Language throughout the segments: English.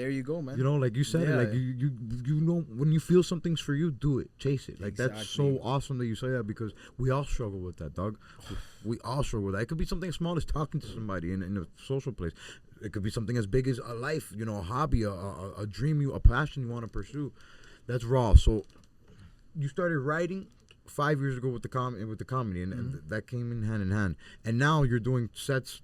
There you go, man. You know, like you said it, like you know, when you feel something's for you, do it, chase it. Like that's so awesome that you say that, because we all struggle with that, dog. We all struggle with that. It could be something as small as talking to somebody in a social place. It could be something as big as a life, you know, a hobby, a dream, a passion you want to pursue. That's raw. So you started writing 5 years ago with the comedy, and that came in hand. And now you're doing sets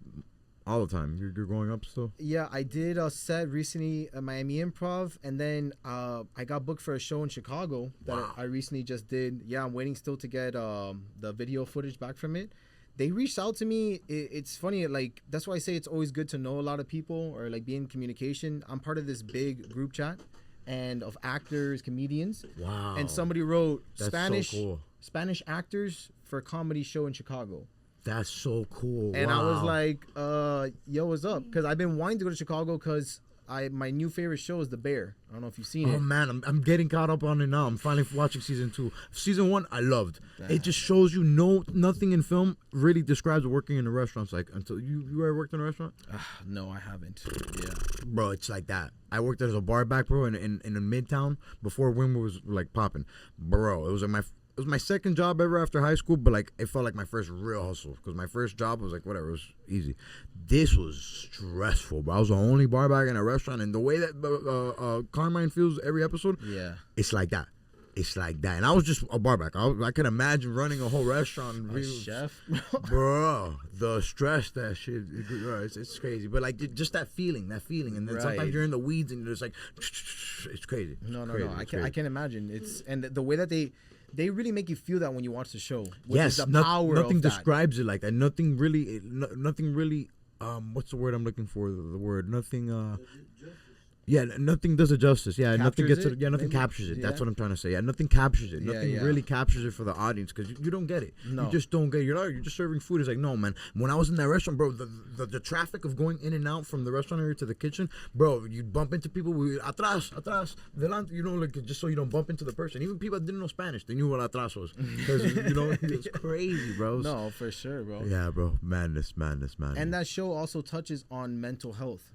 all the time. You're going up still? Yeah, I did a set recently at Miami Improv, and then I got booked for a show in Chicago that I recently just did. Yeah, I'm waiting still to get the video footage back from it. They reached out to me. It's funny, like, that's why I say it's always good to know a lot of people, or like be in communication. I'm part of this big group chat and of actors, comedians. Wow. And somebody wrote That's so cool. Spanish actors for a comedy show in Chicago. That's so cool. And wow. I was like, yo, what's up? Because I've been wanting to go to Chicago because my new favorite show is The Bear. I don't know if you've seen it. Oh, man, I'm getting caught up on it now. I'm finally watching season 2. Season 1, I loved. It just shows you nothing in film really describes working in a restaurant. It's like, until you ever worked in a restaurant? No, I haven't. Yeah. Bro, it's like that. I worked as a bar back, bro, in Midtown before Wynwood was like popping. Bro, it was like it was my second job ever after high school, but like it felt like my first real hustle, because my first job was like whatever, it was easy. This was stressful, bro. I was the only bar back in a restaurant, and the way that Carmine feels every episode, it's like that. It's like that. And I was just a bar back. I can imagine running a whole restaurant. A chef? Bro, the stress, that shit, it's crazy. But like just that feeling. And then sometimes you're in the weeds and you're just like, it's crazy. No. I can't imagine. And the way that they really make you feel that when you watch the show. Yes, nothing of describes it like that. Nothing really. What's the word I'm looking for? The word nothing. Yeah, nothing does it justice. Yeah, nothing gets it. Yeah, nothing captures it. That's what I'm trying to say. Yeah, nothing captures it. Nothing really captures it for the audience, because you don't get it. No. You just don't get it. You're just serving food. It's like, no, man. When I was in that restaurant, bro, the traffic of going in and out from the restaurant area to the kitchen, bro, you bump into people with atrás, delante, you know, like just so you don't bump into the person. Even people that didn't know Spanish, they knew what atrás was, because you know it's crazy, bro. No, for sure, bro. Yeah, bro, madness. And that show also touches on mental health.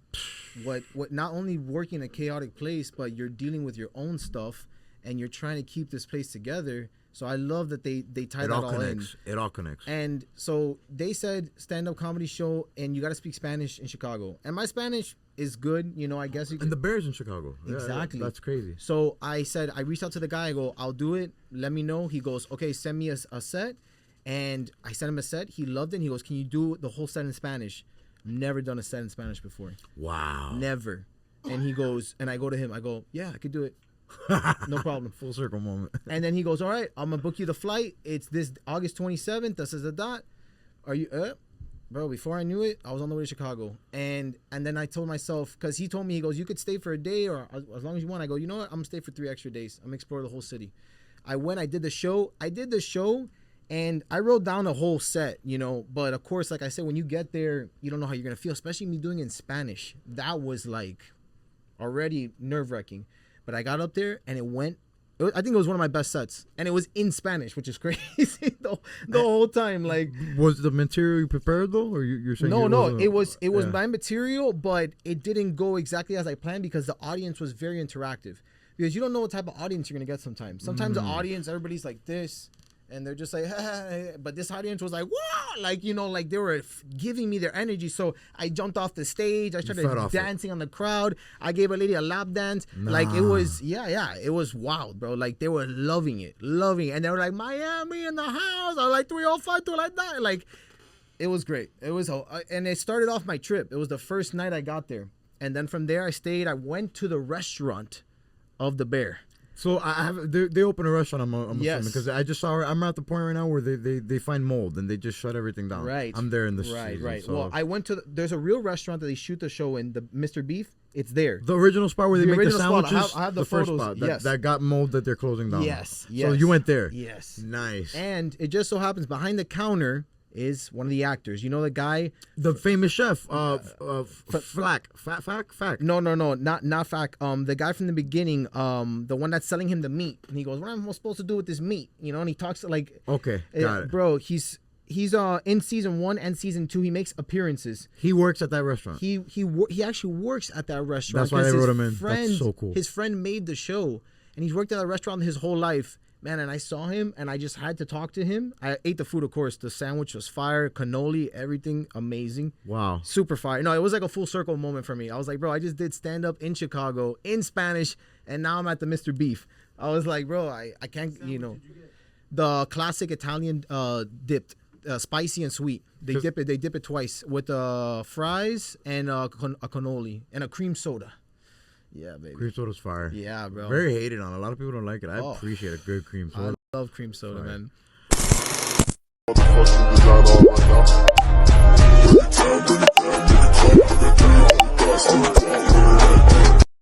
What not only working in a chaotic place, but you're dealing with your own stuff and you're trying to keep this place together. So I love that they tie that all in. It all connects. And so they said stand-up comedy show, and you got to speak Spanish in Chicago. And my Spanish is good, you know, I guess. And the Bear's in Chicago. Exactly. Yeah, that's crazy. So I reached out to the guy. I go, I'll do it. Let me know. He goes, okay, send me a set. And I sent him a set. He loved it. He goes, can you do the whole set in Spanish? Never done a set in Spanish before. Wow. Never. And he goes, and I go to him, I go, yeah, I could do it. No problem. Full circle moment. And then he goes, all right, I'm going to book you the flight. It's this August 27th. This is the dot. Are you, bro, before I knew it, I was on the way to Chicago. And then I told myself, because he told me, he goes, you could stay for a day or as long as you want. I go, you know what? I'm going to stay for 3 extra days. I'm going to explore the whole city. I went, I did the show. And I wrote down a whole set, you know, but of course, like I said, when you get there, you don't know how you're going to feel, especially me doing it in Spanish. That was like already nerve-wracking. But I got up there and I think it was one of my best sets. And it was in Spanish, which is crazy the whole time. Like, was the material you prepared though? Or you're saying No, it was my material, but it didn't go exactly as I planned because the audience was very interactive. Because you don't know what type of audience you're going to get sometimes. Sometimes the audience, everybody's like this. And they're just like, hey. But this audience was like, wow, like, you know, like they were giving me their energy. So I jumped off the stage. I started dancing on the crowd. I gave a lady a lap dance. Nah. Like it was, it was wild, bro. Like they were loving it. And they were like, Miami in the house. I was like 305 to like that. Like it was great. It was, and it started off my trip. It was the first night I got there. And then from there I stayed. I went to the restaurant of the Bear. So they open a restaurant. I'm assuming, because I just saw. I'm at the point right now where they find mold and they just shut everything down. Right. I'm there in the season. Right. So. Well, I went to. There's a real restaurant that they shoot the show in. The Mr. Beef. It's there. The original spot where they make the sandwiches. I have the first photos. spot that got mold that they're closing down. Yes. So you went there. Yes. Nice. And it just so happens behind the counter is one of the actors. You know the guy, the famous chef, Flack. No, not Flack. The guy from the beginning, the one that's selling him the meat, and he goes, "What am I supposed to do with this meat?" You know, and he talks like, okay, got it, bro. He's he's in season 1 and season 2. He makes appearances. He works at that restaurant. He actually works at that restaurant. That's why they wrote him in. That's so cool. His friend made the show, and he's worked at that restaurant his whole life. Man, and I saw him, and I just had to talk to him. I ate the food, of course. The sandwich was fire, cannoli, everything amazing. Wow. Super fire. No, it was like a full circle moment for me. I was like, bro, I just did stand-up in Chicago, in Spanish, and now I'm at the Mr. Beef. I was like, bro, I can't, the classic Italian dipped, spicy and sweet. They dip it twice with fries and a cannoli and a cream soda. Yeah, baby. Cream soda's fire. Yeah, bro. Very hated on. A lot of people don't like it. I appreciate a good cream soda. I love cream soda, man.